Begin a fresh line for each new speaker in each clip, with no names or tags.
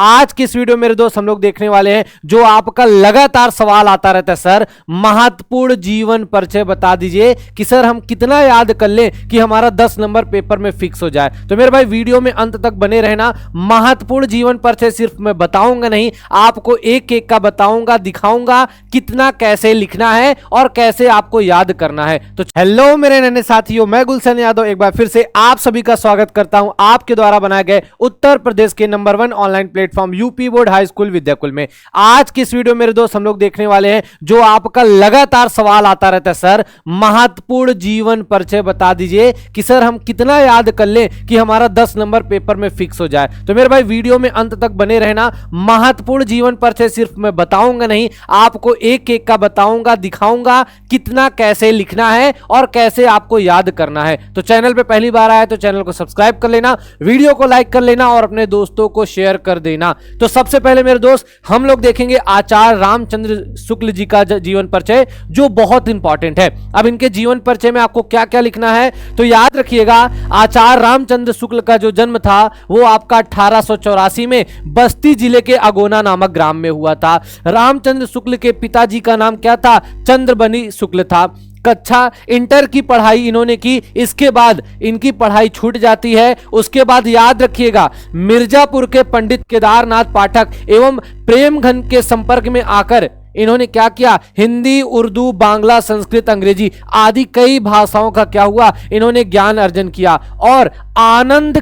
आज की इस वीडियो में मेरे दोस्त हम लोग देखने वाले हैं जो आपका लगातार सवाल आता रहता है, सर महत्वपूर्ण जीवन परिचय बता दीजिए कि सर हम कितना याद कर लें कि हमारा 10 नंबर पेपर में फिक्स हो जाए। तो मेरे भाई वीडियो में अंत तक बने रहना। महत्वपूर्ण जीवन परिचय सिर्फ मैं बताऊंगा नहीं, आपको एक एक का बताऊंगा, दिखाऊंगा कितना कैसे लिखना है और कैसे आपको याद करना है। तो हेलो मेरे नन्हे साथियों, मैं गुलशन यादव एक बार फिर से आप सभी का स्वागत करता हूं आपके द्वारा बनाए गए उत्तर प्रदेश के number 1 online platform UP board high school Vidyakul में। आज की इस वीडियो में मेरे दोस्त हम लोग देखने वाले हैं जो आपका लगातार सवाल आता रहता है, सर महत्वपूर्ण जीवन परिचय बता दीजिए कि सर हम कितना याद कर लें कि हमारा 10 नंबर पेपर में फिक्स हो जाए। तो मेरे भाई वीडियो में अंत तक बने रहना। महत्वपूर्ण जीवन परिचय सिर्फ मैं बताऊंगा नहीं, आपको एक एक का बताऊंगा, दिखाऊंगा कितना कैसे लिखना है और कैसे आपको याद करना है। तो चैनल पे पहली बार आया तो चैनल को सब्सक्राइब कर लेना, वीडियो को लाइक कर लेना और अपने दोस्तों को शेयर कर देना। तो सबसे पहले मेरे दोस्त हम लोग देखेंगे आचार्य रामचंद्र शुक्ल जी का जीवन परिचय जो बहुत इंपॉर्टेंट है। अब इनके जीवन परिचय में आपको क्या क्या लिखना है तो याद रखिएगा, आचार्य रामचंद्र शुक्ल का जो जन्म था वो आपका 1884 में बस्ती जिले के अगोना नामक ग्राम में हुआ था। रामचंद्र शुक्ल के पिताजी का नाम क्या था? चंद्रबनी शुक्ल था। कक्षा इंटर की पढ़ाई इन्होंने की, इसके बाद इनकी पढ़ाई छूट जाती है। उसके बाद याद रखिएगा मिर्जापुर के पंडित केदारनाथ पाठक एवं प्रेमघन के संपर्क में आकर इन्होंने क्या किया? हिंदी, उर्दू, बांग्ला, संस्कृत, अंग्रेजी आदि कई भाषाओं का क्या हुआ? इन्होंने ज्ञान अर्जन किया और आनंद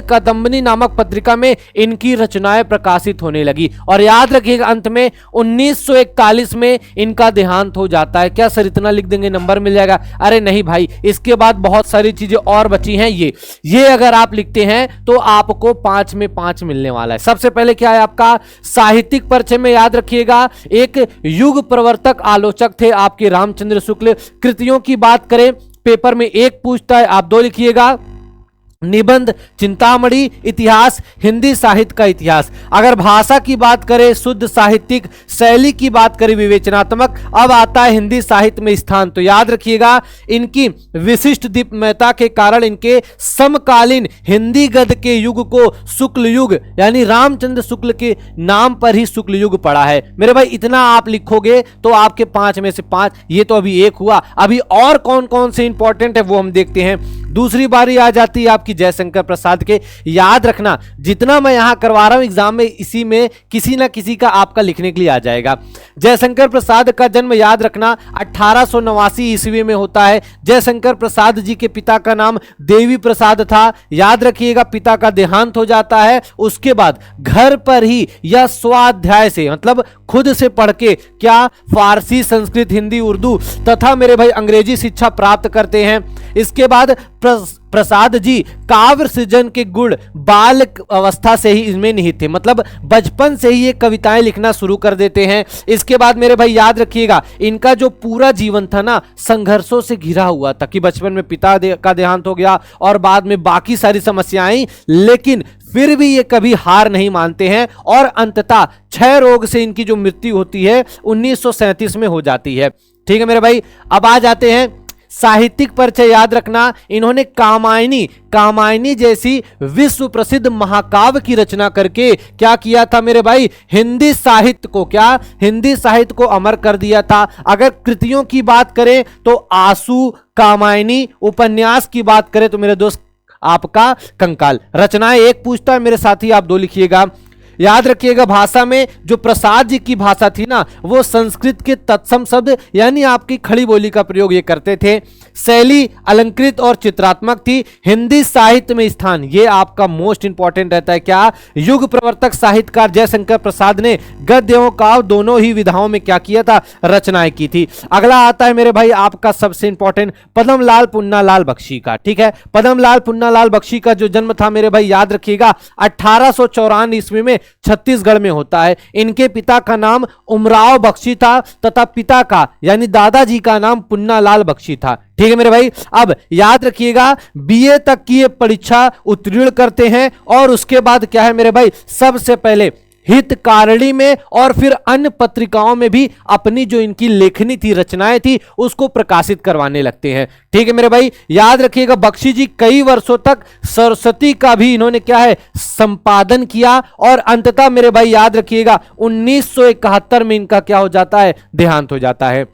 कादंबनी नामक पत्रिका में इनकी रचनाएं प्रकाशित होने लगी। और याद रखिएगा अंत में 1941 में इनका देहांत हो जाता है। क्या सर इतना लिख देंगे नंबर मिल जाएगा? अरे नहीं भाई, इसके बाद बहुत सारी चीजें और बची हैं। ये अगर आप लिखते हैं तो आपको 5 में 5 मिलने वाला है। सबसे पहले क्या है आपका साहित्यिक परिचय में याद रखिए, एक युग प्रवर्तक आलोचक थे आपके रामचंद्र शुक्ल। कृतियों की बात करें, पेपर में 1 पूछता है, आप 2 लिखिएगा। निबंध, चिंतामणि, इतिहास, हिंदी साहित्य का इतिहास। अगर भाषा की बात करें, शुद्ध साहित्यिक, शैली की बात करें विवेचनात्मक। अब आता है हिंदी साहित्य में स्थान। तो याद रखिएगा इनकी विशिष्ट दीप्तमयता के कारण इनके समकालीन हिंदी गद्य के युग को शुक्ल युग यानी रामचंद्र शुक्ल के नाम पर ही शुक्ल युग पड़ा है। मेरे भाई इतना आप लिखोगे तो आपके 5 में से 5। ये तो अभी 1 हुआ, अभी और कौन कौन से इंपॉर्टेंट है वो हम देखते हैं। दूसरी बारी आ जाती है आपकी जयशंकर प्रसाद के। याद रखना जितना मैं यहां करवा रहा हूं एग्जाम में, इसी में किसी ना किसी का आपका लिखने के लिए आ जाएगा। जयशंकर प्रसाद का जन्म याद रखना 1889 ईस्वी में होता है। जयशंकर प्रसाद जी के पिता का नाम देवी प्रसाद था। याद रखिएगा पिता का देहांत हो जाता है। उसके बाद घर पर ही या स्वाध्याय से मतलब खुद से पढ़ के क्या फारसी, संस्कृत, हिंदी, उर्दू तथा मेरे भाई अंग्रेजी शिक्षा प्राप्त करते हैं। इसके बाद प्रसाद जी काव्य सृजन के गुण बाल अवस्था से ही इनमें निहित थे, मतलब बचपन से ही ये कविताएं लिखना शुरू कर देते हैं। इसके बाद मेरे भाई याद रखिएगा इनका जो पूरा जीवन था ना संघर्षों से घिरा हुआ था कि बचपन में पिता का देहांत हो गया और बाद में बाकी सारी समस्याएं, लेकिन फिर भी ये कभी हार नहीं मानते हैं और अंततः क्षय रोग से इनकी जो मृत्यु होती है 1937 में हो जाती है। ठीक है मेरे भाई, अब आ जाते हैं साहित्यिक परिचय। याद रखना इन्होंने कामायनी जैसी विश्व प्रसिद्ध महाकाव्य की रचना करके क्या किया था मेरे भाई? हिंदी साहित्य को अमर कर दिया था। अगर कृतियों की बात करें तो आंसू, कामायनी, उपन्यास की बात करें तो मेरे दोस्त आपका कंकाल। रचनाएं 1 पूछता है मेरे साथी, आप 2 लिखिएगा। याद रखिएगा भाषा में जो प्रसाद जी की भाषा थी ना वो संस्कृत के तत्सम शब्द यानी आपकी खड़ी बोली का प्रयोग ये करते थे। शैली अलंकृत और चित्रात्मक थी। हिंदी साहित्य में स्थान ये आपका मोस्ट इंपॉर्टेंट रहता है। क्या? युग प्रवर्तक साहित्यकार जयशंकर प्रसाद ने गद्य एवं काव्य दोनों ही विधाओं में क्या किया था? रचनाएं की थी। अगला आता है मेरे भाई आपका सबसे इंपॉर्टेंट पद्मलाल पुन्नालाल बख्शी का। ठीक है, पद्मलाल पुन्नालाल बख्शी का जो जन्म था मेरे भाई याद रखिएगा 1854 ईस्वी में छत्तीसगढ़ में होता है। इनके पिता का नाम उमराव बख्शी था तथा पिता का यानी दादाजी का नाम पुन्नालाल बख्शी था। ठीक है मेरे भाई, अब याद रखिएगा बीए तक की ये परीक्षा उत्तीर्ण करते हैं और उसके बाद क्या है मेरे भाई सबसे पहले हितकारिणी में और फिर अन्य पत्रिकाओं में भी अपनी जो इनकी लेखनी थी, रचनाएं थी, उसको प्रकाशित करवाने लगते हैं। ठीक है मेरे भाई, याद रखिएगा बख्शी जी कई वर्षों तक सरस्वती का भी इन्होंने क्या है संपादन किया और अंततः मेरे भाई याद रखिएगा 1971 में इनका क्या हो जाता है, देहांत हो जाता है।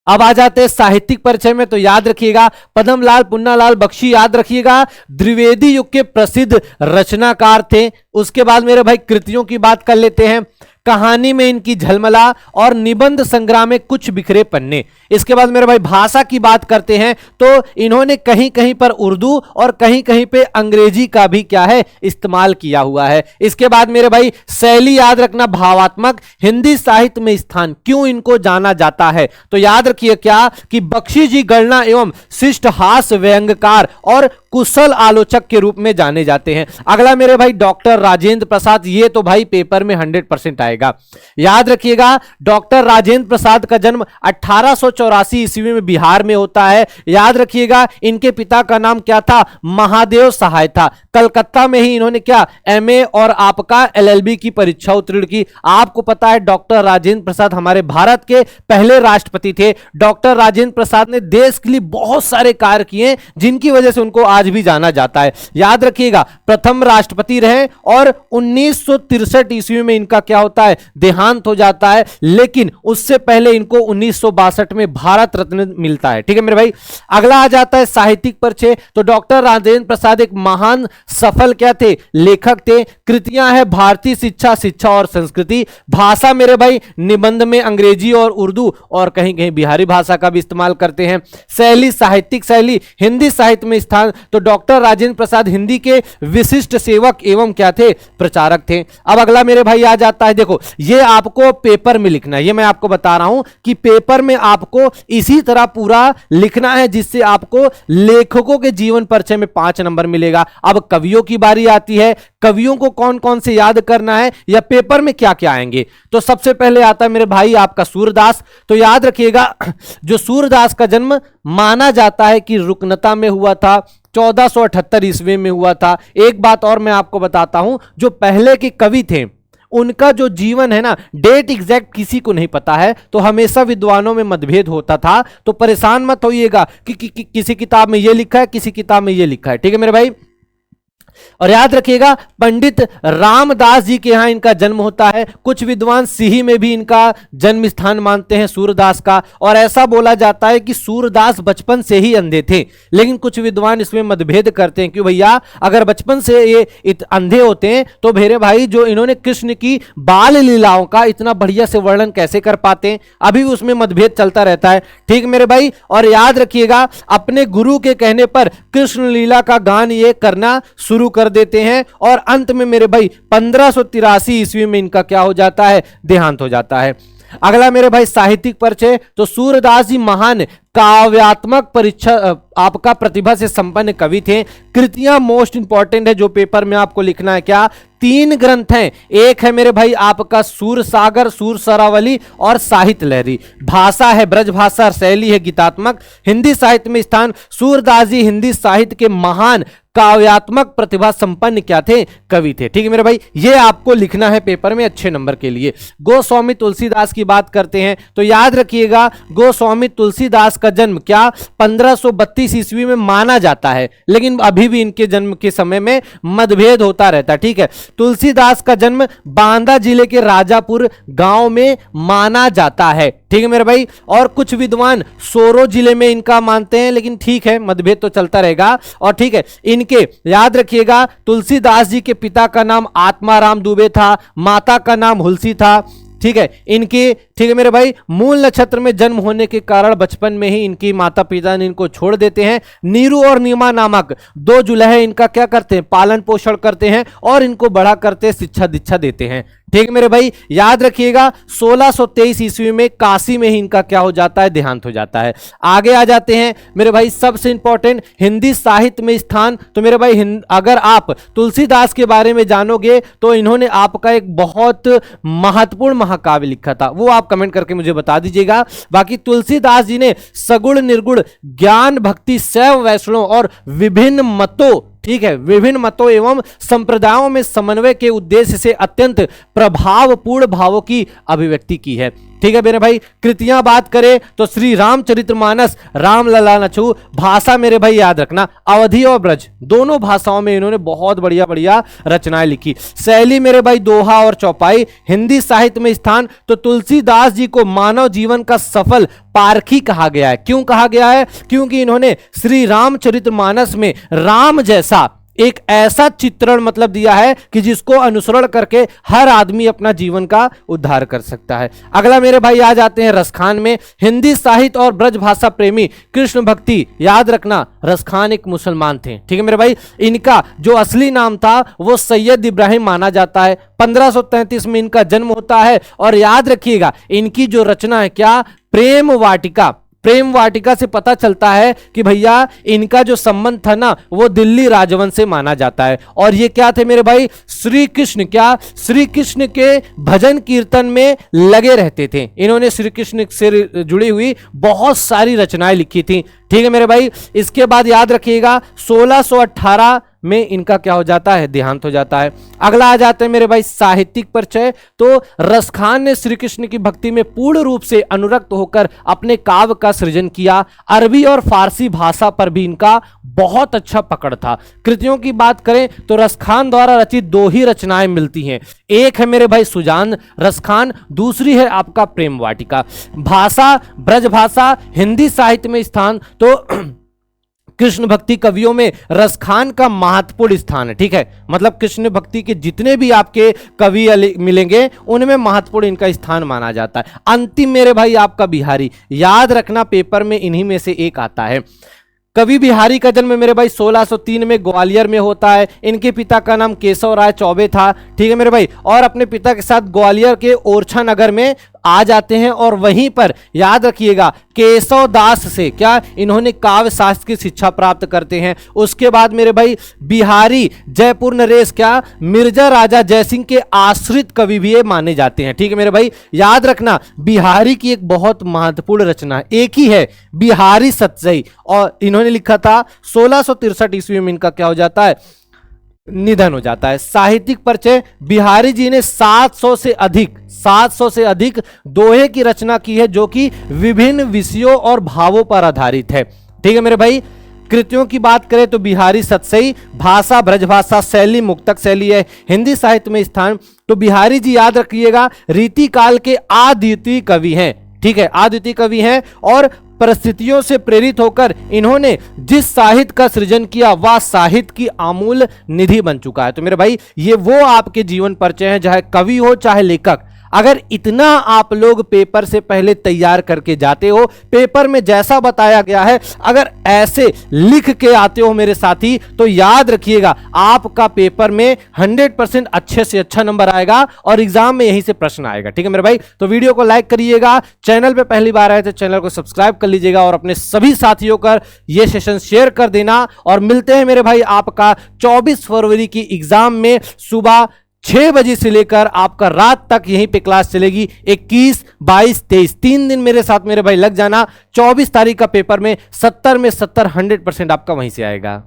अब आ जाते हैं साहित्यिक परिचय में, तो याद रखिएगा पद्मलाल पुन्नालाल बख्शी, याद रखिएगा द्विवेदी युग के प्रसिद्ध रचनाकार थे। उसके बाद मेरे भाई कृतियों की बात कर लेते हैं। कहानी में इनकी झलमला और निबंध संग्राम में कुछ बिखरे पन्ने। इसके बाद मेरे भाई भाषा की बात करते हैं तो इन्होंने कहीं कहीं पर उर्दू और कहीं कहीं पे अंग्रेजी का भी क्या है इस्तेमाल किया हुआ है। इसके बाद मेरे भाई शैली याद रखना भावात्मक, हिंदी साहित्य में स्थान क्यों इनको जाना जाता है, तो याद रखिए क्या कि बख्शी जी गणना एवं शिष्ट हास्य व्यंग्यकार और कुशल आलोचक के रूप में जाने जाते हैं। अगला मेरे भाई डॉक्टर राजेंद्र प्रसाद, ये तो भाई पेपर में 100% आएगा। याद रखिएगा डॉक्टर राजेंद्र प्रसाद का जन्म 1884 ईस्वी में बिहार में होता है। याद रखिएगा इनके पिता का नाम क्या था, महादेव सहाय था। कलकत्ता में ही इन्होंने क्या एमए और आपका एलएलबी की परीक्षा उत्तीर्ण की। आपको पता है डॉक्टर राजेंद्र प्रसाद हमारे भारत के पहले राष्ट्रपति थे। डॉक्टर राजेंद्र प्रसाद ने देश के लिए बहुत सारे कार्य किए जिनकी वजह से उनको आज भी जाना जाता है। याद रखिएगा प्रथम राष्ट्रपति रहे और 1963 ईस्वी में इनका क्या होता है, देहांत हो जाता है। लेकिन उससे पहले इनको 1962 में भारत रत्न मिलता है। ठीक है मेरे भाई, अगला आ जाता है साहित्यिक परिचय। तो डॉक्टर राजेंद्र प्रसाद एक महान सफल क्या थे, लेखक थे। कृतियां है भारतीय शिक्षा, शिक्षा और संस्कृति। भाषा मेरे भाई निबंध में अंग्रेजी और उर्दू और कहीं कहीं बिहारी भाषा का भी इस्तेमाल करते हैं। शैली साहित्यिक शैली, हिंदी साहित्य में स्थान, तो डॉक्टर राजेंद्र प्रसाद हिंदी के विशिष्ट सेवक एवं क्या थे, प्रचारक थे। अब अगला मेरे भाई आ जाता है, देखो ये आपको पेपर में लिखना है, ये मैं आपको बता रहा हूं कि पेपर में आपको इसी तरह पूरा लिखना है जिससे आपको लेखकों के जीवन परिचय में 5 नंबर मिलेगा। अब कवियों की बारी आती है, कवियों को कौन कौन से याद करना है या पेपर में क्या क्या आएंगे। तो सबसे पहले आता है मेरे भाई आपका सूरदास। तो याद रखिएगा जो सूरदास का जन्म माना जाता है कि रुकनता में हुआ था, 1478 ईस्वी में हुआ था। एक बात और मैं आपको बताता हूं, जो पहले के कवि थे उनका जो जीवन है ना, डेट एग्जैक्ट किसी को नहीं पता है, तो हमेशा विद्वानों में मतभेद होता था। तो परेशान मत होइएगा कि किसी किताब में ये लिखा है, किसी किताब में ये लिखा है। ठीक है मेरे भाई, और याद रखिएगा पंडित रामदास जी के यहां इनका जन्म होता है। कुछ विद्वान सिही में भी इनका जन्म स्थान मानते हैं सूरदास का, और ऐसा बोला जाता है कि सूरदास बचपन से ही अंधे थे। लेकिन कुछ विद्वान इसमें मतभेद करते हैं कि भैया अगर बचपन से ये अंधे होते हैं तो मेरे भाई जो इन्होंने कृष्ण की बाल लीलाओं का इतना बढ़िया से वर्णन कैसे कर पाते हैं, अभी भी उसमें मतभेद चलता रहता है। ठीक मेरे भाई, और याद रखिएगा अपने गुरु के कहने पर कृष्ण लीला का गान ये करना शुरू कर देते हैं और अंत में मेरे भाई 1583 ईस्वी में इनका क्या हो जाता है, देहांत हो जाता है। अगला मेरे भाई साहित्यिक परिचय। तो सूरदास जी महान काव्यात्मक परीक्षा आपका प्रतिभा से संपन्न कवि थे। कृतियां मोस्ट इंपॉर्टेंट है जो पेपर में आपको लिखना है, क्या 3 ग्रंथ हैं। एक है मेरे भाई आपका सूर सागर, सूर सरावली और साहित्य लहरी। भाषा है ब्रज भाषा, शैली है गीतात्मक। हिंदी साहित्य में स्थान, सूरदास जी हिंदी साहित्य के महान काव्यात्मक प्रतिभा संपन्न क्या थे, कवि थे। ठीक है मेरे भाई, ये आपको लिखना है पेपर में अच्छे नंबर के लिए। गोस्वामी तुलसीदास की बात करते हैं तो याद रखिएगा गोस्वामी तुलसीदास का जन्म क्या 1532 ईस्वी में माना जाता है, लेकिन अभी भी इनके जन्म के समय में मतभेद होता रहता है। ठीक है, तुलसीदास का जन्म बांदा जिले के राजापुर गांव में माना जाता है। ठीक है मेरे भाई, और कुछ विद्वान सोरो जिले में इनका मानते हैं, लेकिन ठीक है मतभेद तो चलता रहेगा। और ठीक है, इनके याद रखिएगा तुलसीदास जी के पिता का नाम आत्माराम दुबे था, माता का नाम हुलसी था। ठीक है, इनके ठीक है मेरे भाई मूल नक्षत्र में जन्म होने के कारण बचपन में ही इनकी माता पिता ने इनको छोड़ देते हैं। नीरू और नीमा नामक 2 जुलहे इनका क्या करते हैं, पालन पोषण करते हैं और इनको बड़ा करते शिक्षा दीक्षा देते हैं। ठीक है मेरे भाई, याद रखिएगा 1623 ईस्वी में काशी में ही इनका क्या हो जाता है, देहांत हो जाता है। आगे आ जाते हैं मेरे भाई सबसे इंपॉर्टेंट हिंदी साहित्य में स्थान। तो मेरे भाई अगर आप तुलसीदास के बारे में जानोगे तो इन्होंने आपका एक बहुत महत्वपूर्ण महाकाव्य लिखा था, वो आप कमेंट करके मुझे बता दीजिएगा। बाकी तुलसीदास जी ने सगुण निर्गुण ज्ञान भक्ति शैव वैष्णव और विभिन्न मतों ठीक है, विभिन्न मतों एवं संप्रदायों में समन्वय के उद्देश्य से अत्यंत प्रभावपूर्ण भावों की अभिव्यक्ति की है। ठीक है मेरे भाई, कृतियां बात करें तो श्री रामचरितमानस, राम लला नछू। भाषा मेरे भाई याद रखना, अवधी और ब्रज दोनों भाषाओं में इन्होंने बहुत बढ़िया बढ़िया रचनाएं लिखी। शैली मेरे भाई दोहा और चौपाई। हिंदी साहित्य में स्थान तो तुलसीदास जी को मानव जीवन का सफल पारखी कहा गया है। क्यों कहा गया है? क्योंकि इन्होंने श्री रामचरितमानस में राम जैसा एक ऐसा चित्रण मतलब दिया है कि जिसको अनुसरण करके हर आदमी अपना जीवन का उद्धार कर सकता है। अगला मेरे भाई आ जाते हैं रसखान में। हिंदी साहित्य और ब्रज भाषा प्रेमी कृष्ण भक्ति, याद रखना रसखान एक मुसलमान थे। ठीक है मेरे भाई, इनका जो असली नाम था वो सैयद इब्राहिम माना जाता है। 1533 में इनका जन्म होता है और याद रखिएगा इनकी जो रचना है क्या, प्रेम वाटिका। प्रेम वाटिका से पता चलता है कि भैया इनका जो संबंध था ना वो दिल्ली राजवंश से माना जाता है। और ये क्या थे मेरे भाई, श्री कृष्ण, क्या श्री कृष्ण के भजन कीर्तन में लगे रहते थे। इन्होंने श्री कृष्ण से जुड़ी हुई बहुत सारी रचनाएं लिखी थी। ठीक है मेरे भाई, इसके बाद याद रखिएगा 1618 में इनका क्या हो जाता है, देहांत हो जाता है। अगला आ जाते हैं मेरे भाई साहित्यिक परिचय। तो रसखान ने श्री कृष्ण की भक्ति में पूर्ण रूप से अनुरक्त होकर अपने काव्य का सृजन किया। अरबी और फारसी भाषा पर भी इनका बहुत अच्छा पकड़ था। कृतियों की बात करें तो रसखान द्वारा रचित दो ही रचनाएं मिलती हैं, एक है मेरे भाई सुजान रसखान, दूसरी है आपका प्रेम वाटिका। भाषा ब्रज भाषा, हिंदी साहित्य में स्थान तो कृष्ण भक्ति कवियों में रसखान का महत्वपूर्ण स्थान है। ठीक है, मतलब कृष्ण भक्ति के जितने भी आपके कवि मिलेंगे उनमें महत्वपूर्ण इनका स्थान माना जाता है। अंतिम मेरे भाई आपका बिहारी, याद रखना पेपर में इन्हीं में से एक आता है। कवि बिहारी का जन्म मेरे भाई 1603 में ग्वालियर में होता है। इनके पिता का नाम केशव राय चौबे था। ठीक है मेरे भाई, और अपने पिता के साथ ग्वालियर के ओरछा नगर में आ जाते हैं और वहीं पर याद रखिएगा केशव दास से क्या इन्होंने काव्य शास्त्र की शिक्षा प्राप्त करते हैं। उसके बाद मेरे भाई बिहारी जयपुर नरेश क्या मिर्जा राजा जयसिंह के आश्रित कवि भी माने जाते हैं। ठीक है मेरे भाई, याद रखना बिहारी की एक बहुत महत्वपूर्ण रचना एक ही है, बिहारी सतसई, और इन्होंने लिखा था 1663 ईस्वी में इनका क्या हो जाता है, निधन हो जाता है। साहित्यिक परिचय, बिहारी जी ने 700 से अधिक दोहे की रचना की है जो कि विभिन्न विषयों और भावों पर आधारित है। ठीक है मेरे भाई, कृतियों की बात करें तो बिहारी सतसई, भाषा ब्रजभाषा, शैली मुक्तक शैली है। हिंदी साहित्य में स्थान तो बिहारी जी याद रखिएगा रीति काल के अद्वितीय कवि हैं। ठीक है, अद्वितीय कवि हैं और परिस्थितियों से प्रेरित होकर इन्होंने जिस साहित्य का सृजन किया वह साहित्य की अमूल्य निधि बन चुका है। तो मेरे भाई ये वो आपके जीवन परिचय हैं, चाहे कवि हो चाहे लेखक। अगर इतना आप लोग पेपर से पहले तैयार करके जाते हो, पेपर में जैसा बताया गया है अगर ऐसे लिख के आते हो मेरे साथी, तो याद रखिएगा आपका पेपर में 100% अच्छे से अच्छा नंबर आएगा और एग्जाम में यहीं से प्रश्न आएगा। ठीक है मेरे भाई, तो वीडियो को लाइक करिएगा, चैनल पे पहली बार आए तो चैनल को सब्सक्राइब कर लीजिएगा और अपने सभी साथियों का ये सेशन शेयर कर देना। और मिलते हैं मेरे भाई आपका 24 फरवरी की एग्जाम में सुबह 6 बजे से लेकर आपका रात तक यहीं पे क्लास चलेगी। 21, 22, 23 3 दिन मेरे साथ मेरे भाई लग जाना। 24 तारीख का पेपर में 70 में 70 100% आपका वहीं से आएगा।